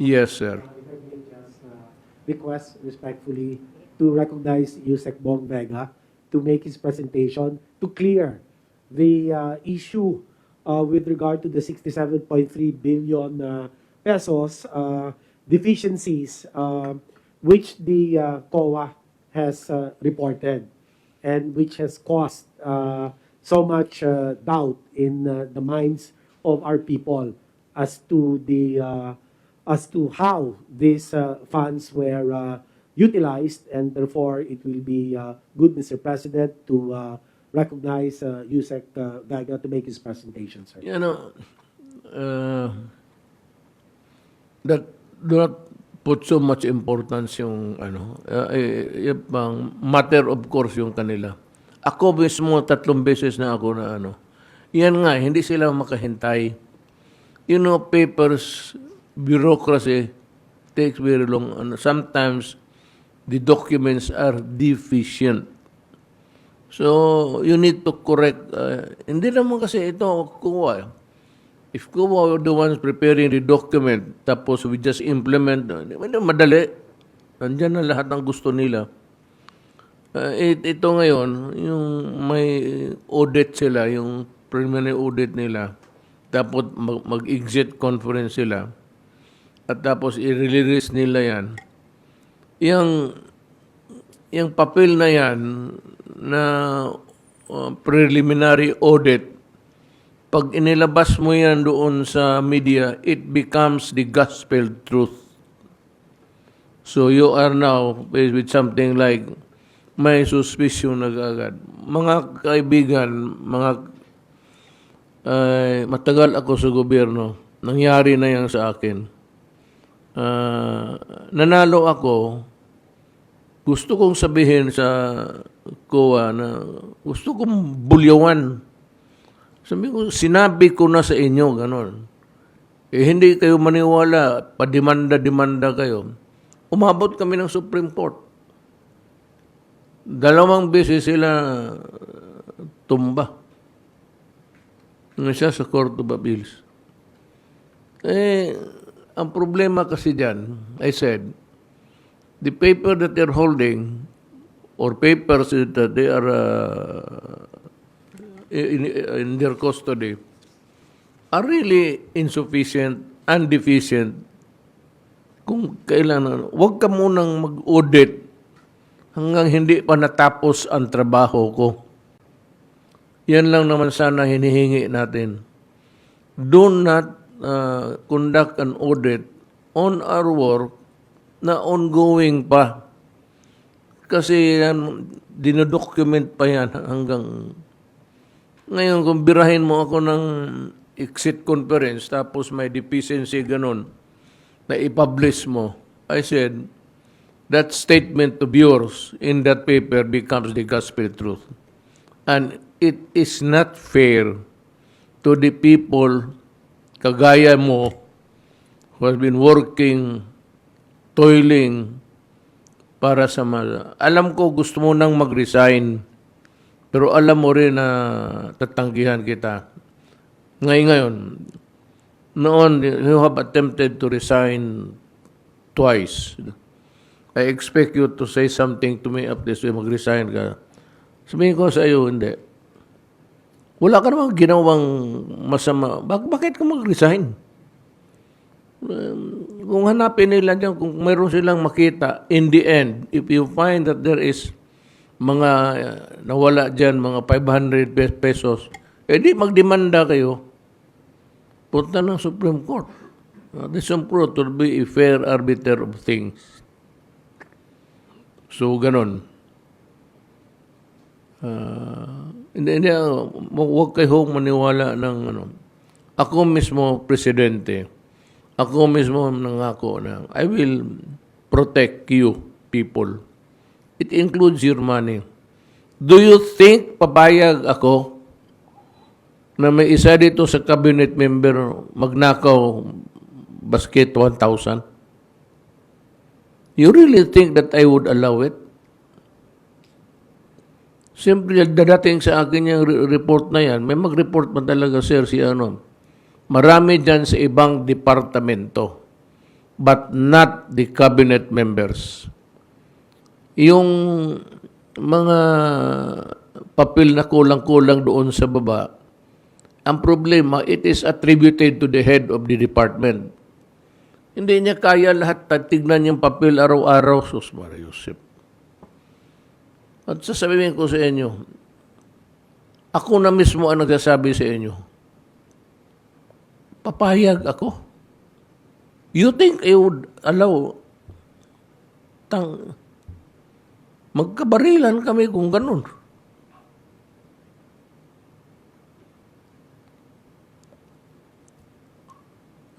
Yes, sir. If I may just request respectfully to recognize Yusek Bong Vega to make his presentation to clear the issue with regard to the 67.3 billion pesos deficiencies which the COA has reported and which has caused so much doubt in the minds of our people as to the as to how these funds were utilized, and therefore it will be good, Mr. President, to recognize Yusek Vega to make his presentation, sir. You know, uh, that do not put so much importance yung yung pang matter of course yung kanila. Ako mismo 3 beses na ako na Yan nga, hindi sila makahintay. You know, papers, bureaucracy takes very long. Sometimes the documents are deficient. So, you need to correct. Hindi naman kasi ito kuha. If kuha were the ones preparing the document, tapos we just implement, madali. Nandiyan na lahat ng gusto nila. Ito ngayon, yung may audit sila, yung preliminary audit nila, tapos mag-exit conference sila, at tapos i-release nila yan. Yung papel na yan na preliminary audit, pag inilabas mo yan doon sa media, it becomes the gospel truth. So you are now faced with something like may suspicion agad. Mga kaibigan, matagal ako sa gobyerno, nangyari na yan sa akin. Nanalo ako, gusto kong sabihin sa COA na gusto kong bulyawan. Sinabi ko na sa inyo, ganon. Hindi kayo maniwala, padimanda-dimanda kayo. Umabot kami ng Supreme Court. 2 beses sila tumba. Siya sa Court of Appeals. Ang problema kasi dyan, I said, the paper that they're holding or papers that they are in their custody are really insufficient and deficient. Kung kailangan, huwag ka munang mag-audit hanggang hindi pa natapos ang trabaho ko. Yan lang naman sana hinihingi natin. Do not conduct an audit on our work na ongoing pa. Kasi dinodocument pa yan hanggang ngayon. Kung birahin mo ako ng exit conference tapos may deficiency ganun na i-publish mo, I said, that statement of yours in that paper becomes the gospel truth. And it is not fair to the people kagaya mo who has been working, toiling para sa alam ko gusto mo nang mag-resign, pero alam mo rin na tatanggihan kita. Ngayon, noon, you have attempted to resign twice. I expect you to say something to me up this way, mag-resign ka. Sabihin ko sa iyo, hindi. Wala ka namang ginawang masama. Bakit ka mag-resign? Kung hanapin nila dyan, kung mayroon silang makita, in the end, if you find that there is mga nawala dyan, mga 500 pesos, edi magdemanda kayo. Punta ng Supreme Court. The Supreme Court will be a fair arbiter of things. So, ganon. Hindi, huwag kayong maniwala ng Ako mismo, presidente, ako mismo nangako na I will protect you, people. It includes your money. Do you think papayag ako na may isa dito sa cabinet member magnakaw basket 1,000? You really think that I would allow it? Siyempre, dadating sa akin yung report na yan, may mag-report pa talaga, sir, si Marami dyan sa ibang departamento. but not the cabinet members. Yung mga papel na kulang-kulang doon sa baba, ang problema, it is attributed to the head of the department. Hindi niya kaya lahat tignan yung papel araw-araw. Sus Maria Josep. At sasabihin ko sa inyo, ako na mismo ang nagsasabi sa inyo, papayag ako. You think I would allow magkabarilan kami kung ganun?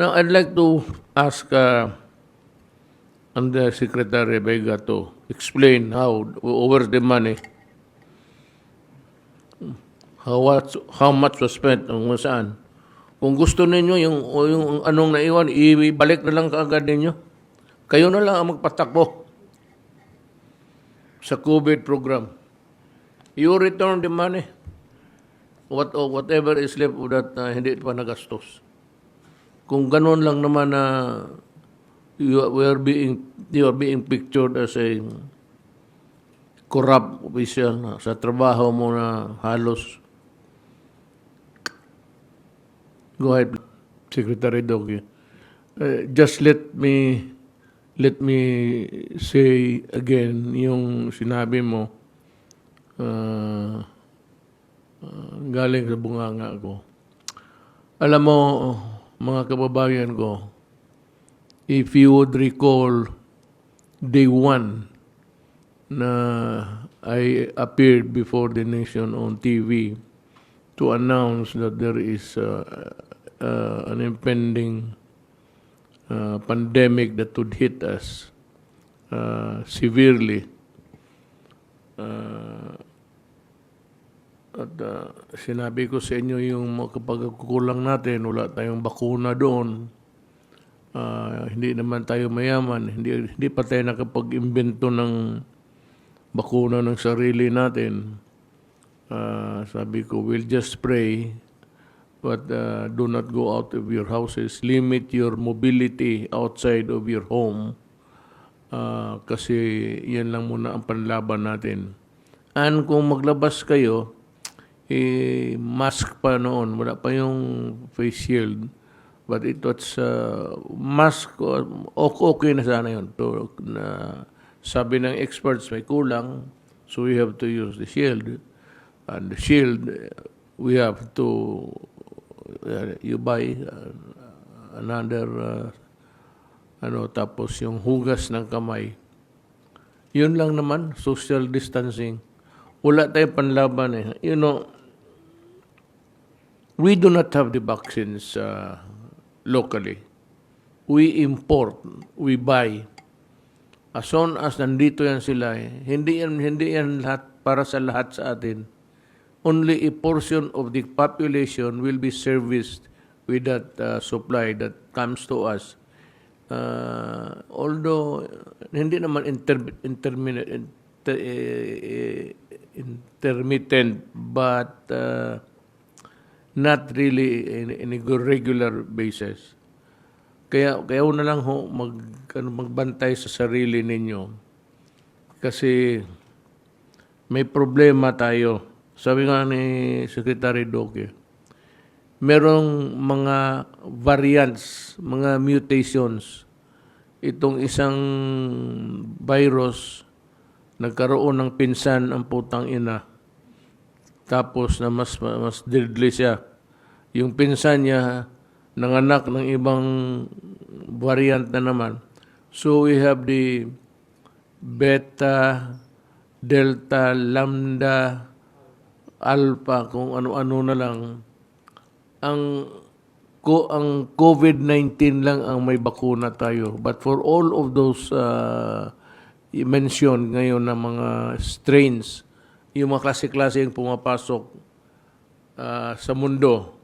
Now, I'd like to ask Undersecretary Vega to explain how over the money, how much was spent, kung saan. Kung gusto ninyo, yung anong naiwan, ibalik na lang kaagad ninyo. Kayo na lang ang magpatakbo sa COVID program. You return the money. Whatever is left of that, hindi pa nagastos. Kung gano'n lang naman na you are being pictured as a corrupt official sa trabaho mo na halos. Go ahead, Secretary Doge. Just let me say again yung sinabi mo galing sa bunganga ko. Alam mo, mga kababayan ko, if you would recall day 1 na I appeared before the nation on TV to announce that there is an impending pandemic that would hit us severely. Sinabi ko sa inyo yung kapag kukulang natin, wala tayong bakuna doon. Hindi naman tayo mayaman. Hindi pa tayo nakapag-imbento ng bakuna ng sarili natin. Sabi ko, we'll just pray, but do not go out of your houses. Limit your mobility outside of your home. Kasi yan lang muna ang panlaban natin. And kung maglabas kayo, mask pa noon. Wala pa yung face shield. But it was mask. Okay na sana yun. Sabi ng experts, may kulang. So we have to use the shield. And the shield, we have to, you buy another, tapos yung hugas ng kamay. Yun lang naman, social distancing. Wala tayong panlaban eh. You know, we do not have the vaccines locally. We import, we buy. As soon as nandito yan sila, hindi yan lahat para sa lahat sa atin. Only a portion of the population will be serviced with that supply that comes to us. Although hindi naman intermittent, but not really in a regular basis. Kaya na lang ho magbantay sa sarili ninyo. Kasi may problema tayo. Sabi nga ni Secretary Doge, merong mga variants, mga mutations. Itong isang virus, nagkaroon ng pinsan ang putang ina. Tapos na mas deadly siya. Yung pinsan niya, nanganak ng ibang variant na naman. So we have the beta, delta, lambda, alpha, kung ano-ano na lang. Ang COVID-19 lang ang may bakuna tayo. But for all of those mentioned ngayon na mga strains, yung mga klase-klase yung pumapasok sa mundo,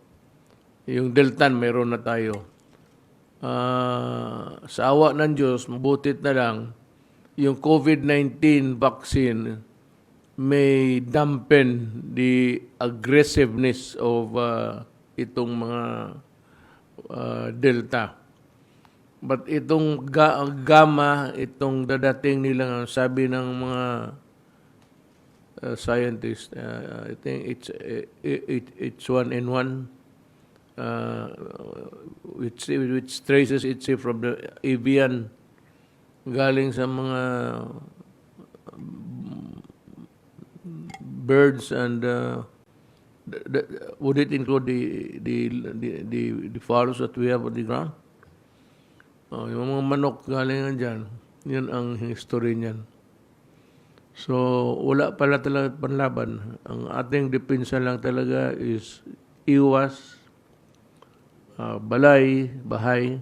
yung delta meron na tayo. Sa awa ng Diyos, mabutit na lang, yung COVID-19 vaccine may dampen the aggressiveness of itong mga delta. But itong gamma, itong dadating nila, sabi ng mga scientists, I think it's one in one, uh, which traces itself from the avian, galing sa mga birds, and would it include the fowls that we have on the ground? Yung mga manok galing dyan, yun ang history niyan. So, wala pala talaga panlaban. Ang ating depensa lang talaga is iwas, bahay,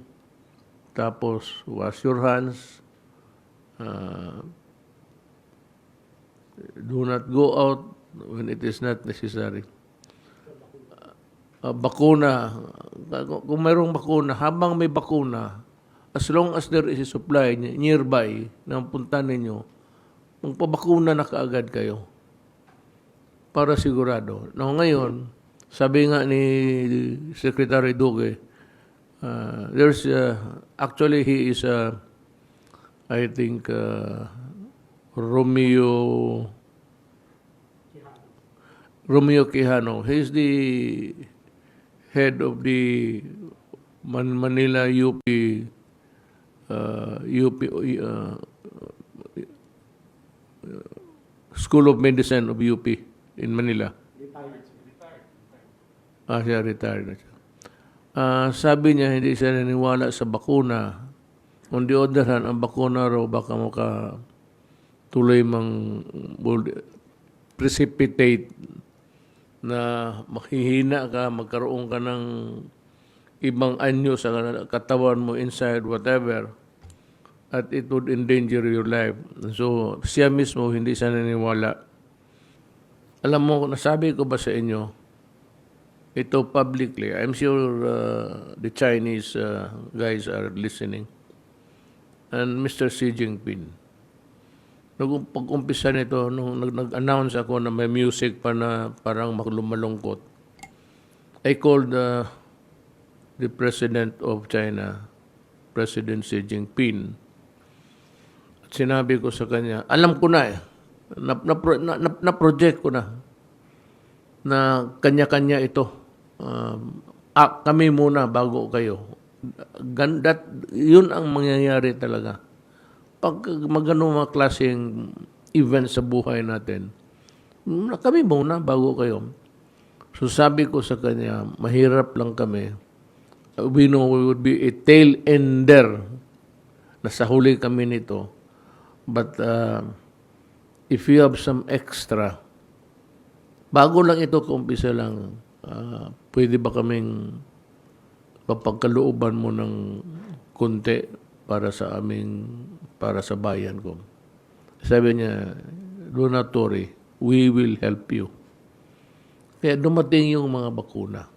tapos wash your hands, do not go out when it is not necessary. Bakuna, kung mayroong bakuna, habang may bakuna, as long as there is a supply nearby na punta ninyo, magpabakuna na kaagad kayo para sigurado. Now, ngayon, sabi nga ni Secretary Duque, there's actually he is I think Romeo Quijano. He's the head of the Manila UP School of Medicine of UP in Manila. Siya retired na siya. Sabi niya, hindi siya naniwala sa bakuna. On the other hand, ang bakuna raw baka tuloy precipitate na mahihina ka, magkaroon ka ng ibang anyo sa katawan mo, inside, whatever, at it would endanger your life. So, siya mismo, hindi siya naniwala. Alam mo, nasabi ko ba sa inyo, ito publicly, I'm sure the Chinese guys are listening, and Mr. Xi Jinping. Pag-umpisa nito, nung nag-announce ako na may music pa na parang malungkot, I called the President of China, President Xi Jinping. At sinabi ko sa kanya, alam ko na na-project ko na kanya-kanya ito. Kami muna bago kayo. Yun ang mangyayari talaga. Pag magano mga klaseng event sa buhay natin, kami muna bago kayo. So sabi ko sa kanya, mahirap lang kami. We know we would be a tail ender. Nasa huli kami nito. But if you have some extra, bago lang ito, kumpisa lang, pwede ba kaming papagkalooban mo ng konti para sa bayan ko? Sabi niya, do not worry, we will help you. Kaya dumating yung mga bakuna.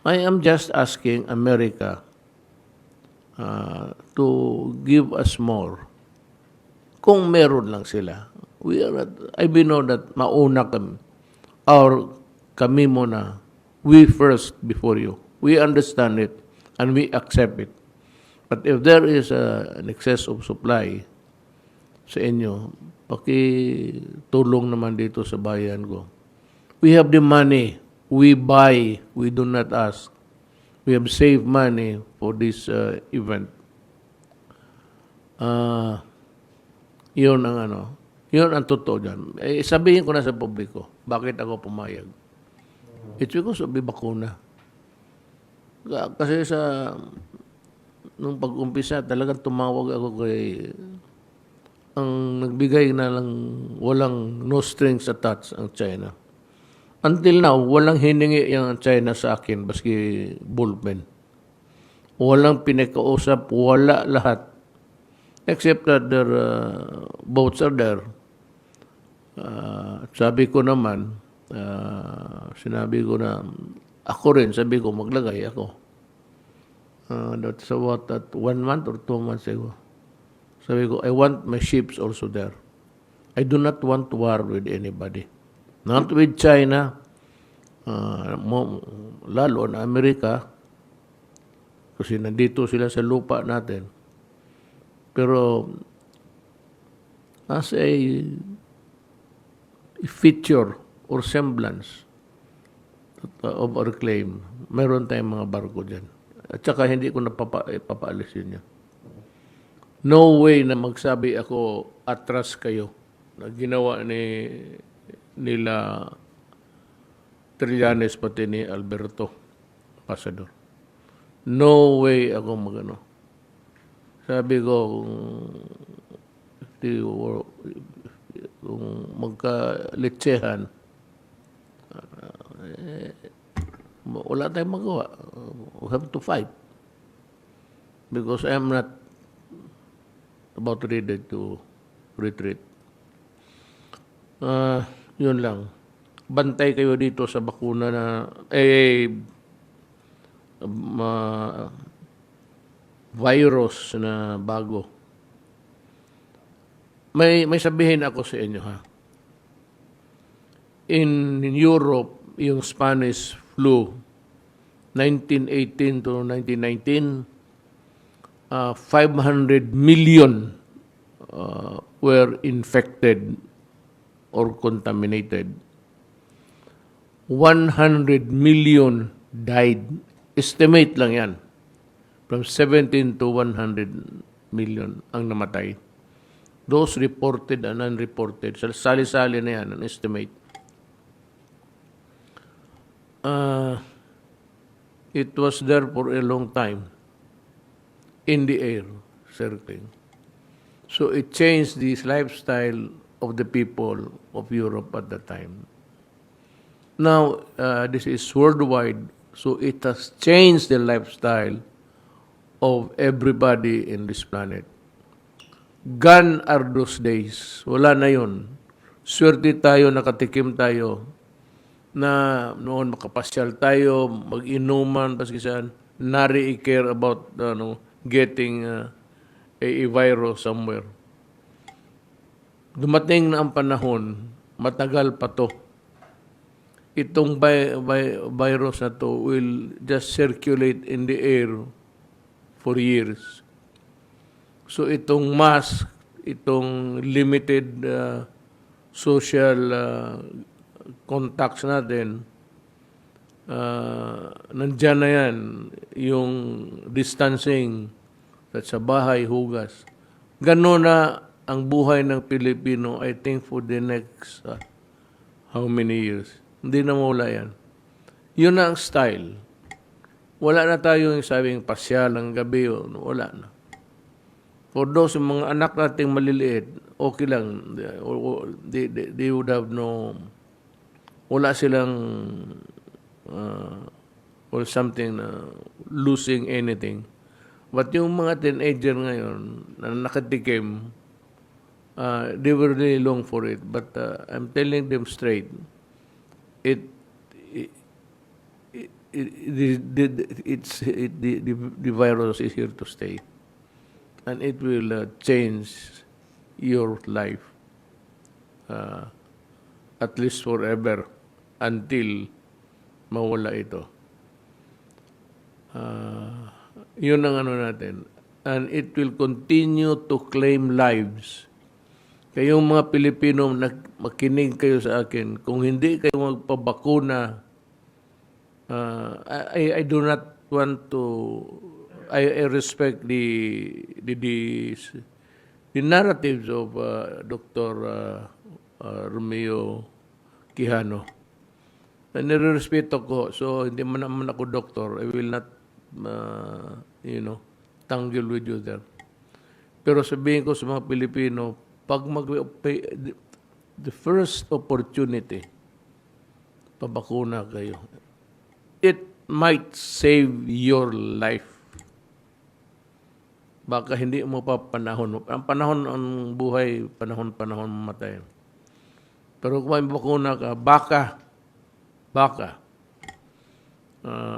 I am just asking America to give us more. Kung meron lang sila. I know that mauna kami. Or kami muna. We first before you. We understand it and we accept it. But if there is an excess of supply sa inyo, pakitulong naman dito sa bayan ko. We have the money. We buy. We do not ask. We have saved money for this event. Yun ang totoo dyan. Sabihin ko na sa publiko, bakit ako pumayag? It's because of the bakuna. Kasi nung pag-umpisa, talagang tumawag ako ang nagbigay na lang, no strings attached ang China. Until now, walang hiningi yung China sa akin, baski bullpen. Walang pinakausap, wala lahat. Except that their boats are there. Sabi ko naman, sinabi ko na, ako rin, sabi ko, maglagay ako. That's about 1 month or 2 months ago. Sabi ko, I want my ships also there. I do not want to war with anybody. Not with China, lalo na Amerika. kasi nandito sila sa lupa natin. Pero as a feature or semblance of our claim, meron tayong mga barko dyan. At saka hindi ko papaalisin yun. No way na magsabi ako atras kayo na ginawa nila Trillanes pati ni Alberto Pasador. No way ako magano. Sabi ko kung magkalitsehan, wala tayong magawa. We have to fight. Because I am not about ready to retreat. Yun lang. Bantay kayo dito sa bakuna na virus na bago. May sabihin ako sa inyo, ha. In Europe, yung Spanish flu, 1918 to 1919, 500 million were infected or contaminated. 100 million died. Estimate lang yan. From 17 to 100 million ang namatay. Those reported and unreported. Sali-sali na yan, an estimate. It was there for a long time. In the air, circling. So it changed the lifestyle of the people of Europe at that time. Now, this is worldwide, so it has changed the lifestyle of everybody in this planet. Gone are those days. Wala na yun. Swerte tayo, nakatikim tayo, na noon makapasyal tayo, mag-inuman, paskisan, nari i-care about getting a virus somewhere. Dumating na ang panahon, matagal pa to. Itong virus na to will just circulate in the air for years. So itong mask, itong limited social contacts natin, nandyan na yan, yung distancing sa bahay, hugas. Gano'n na ang buhay ng Pilipino, I think, for the next how many years. Hindi na mawala yan. Yun na ang style. Wala na tayo yung sabing pasyal ng gabi, wala na. For those mga anak nating maliliit, okay lang. They would have wala silang or something losing anything. But yung mga teenager ngayon na nakatikim, they were really long for it. But I'm telling them straight, the virus is here to stay. And it will change your life, at least forever, until mawala ito. Yun ang natin. And it will continue to claim lives. Kayong mga Pilipino, makinig kayo sa akin. Kung hindi kayo magpabakuna, I do not want to... I respect the narratives of Dr. Romeo Quijano. Nirerespeto ko. So, hindi man naman ako doctor. I will not, tangle with you there. Pero sabihin ko sa mga Pilipino, pag the first opportunity, pabakuna kayo. It might save your life. Baka hindi mo pa panahon. Ang panahon, ang buhay, panahon mamatay. Pero kung may bakuna ka, baka,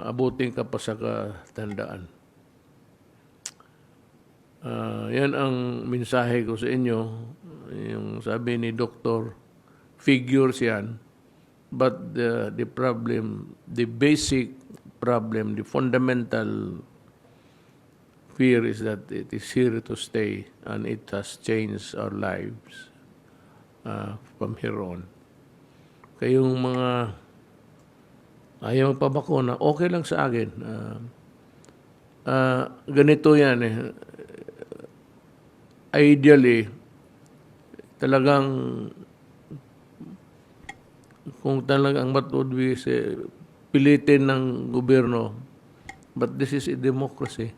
abutin ka pa sa katandaan. Yan ang mensahe ko sa inyo. Yung sabi ni Doktor, figures yan. But the problem, the basic problem, the fundamental fear is that it is here to stay and it has changed our lives from here on. Kayong mga ayaw magpabakuna, okay lang sa akin. Ganito yan eh. Ideally, talagang kung talagang what would we say, pilitin ng gobyerno. But this is a democracy.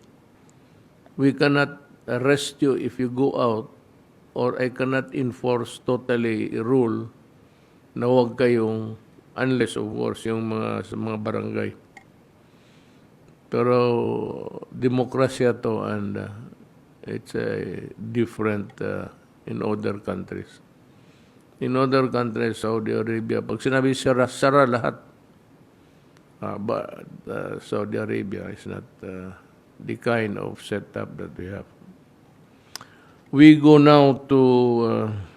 We cannot arrest you if you go out, or I cannot enforce totally a rule na huwag kayong, unless of course yung sa mga barangay. Pero demokrasya to, and it's different in other countries. In other countries, Saudi Arabia, pag sinabi sara, sara lahat. But Saudi Arabia is not the kind of setup that we have. We go now to